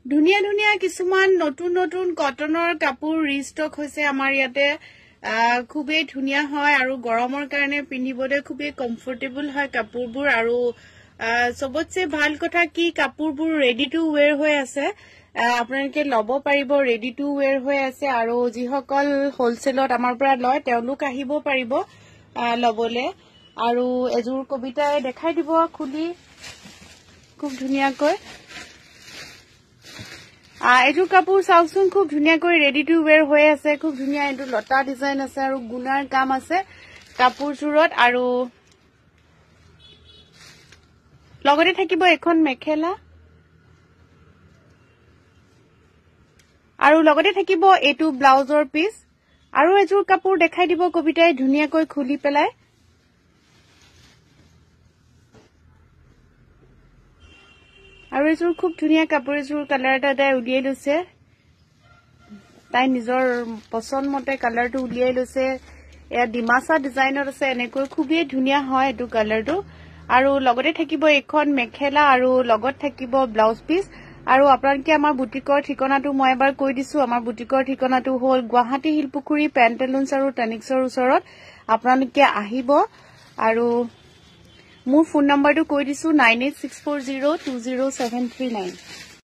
ধুনিয়া ধুনিয়া কিছুমান নতুন নতুন কটনৰ কাপোৰ ৰিষ্টক হৈছে আমাৰ ইয়াতে খুবেই ধুনিয়া হয় আৰু গৰমৰ কাৰণে পিন্ধিবলৈ খুবেই কমফৰ্টেবল হয় কাপোৰবোৰ আৰু সবতছে ভাল কথা কি কাপোৰবোৰ ৰেডি টু ওৱেৰ হৈ আছে আপোনালোকে লব পাৰিব ৰেডি টু ওৱেৰ হৈ আছে আৰু যিসকল হোলসেলত আমাৰ পৰা লয় তেওঁলোক আহিব পাৰিব লবলে আৰু এজোৰ কবিতাই দেখাই দিব খুলি খুব ধুনিয়াকৈ এজু কাপোৰ চাওকচোন খুব ধুনিয়াকৈ ৰেডি টু ওৱেৰ হৈ আছে খুব ধুনিয়া এটো লতা ডিজাইন আছে আৰু গুনাৰ কাম আছে কাপোৰজোৰত আৰু লগতে থাকিব এখন মেখেলা আৰু লগতে থাকিব এটো ব্লাউজৰ পিস আৰু এজোৰ কাপোৰ দেখাই দিব কবিতাই ধুনিয়াকৈ খুলি পেলাই আৰু এজোৰ খুব ধুনিয়া কাপোৰ এজোৰ কালাৰ এটা উলিয়াই লৈছে তাই নিজৰ পছন্দ মতে কালাৰটো উলিয়াই লৈছে এয়া ডিমাসা ডিজাইনৰ আছে এনেকৈ খুবেই ধুনিয়া হয় এটো কালাৰটো আৰু লগতে থাকিব এখন মেখেলা আৰু লগত থাকিব ব্লাউজ পিস আৰু আপোনালোকে আমাৰ বুটিকৰ ঠিকনাটো মই এবাৰ কৈ দিছো আমাৰ বুটিকৰ ঠিকনাটো হ'ল গুৱাহাটী হিলপুখুৰী পেন্টালুন্স আৰু টনিক্সৰ ওচৰত আপোনালোকে আহিব আৰু মোৰ ফোন নম্বৰটো কৈ দিছো 9864020739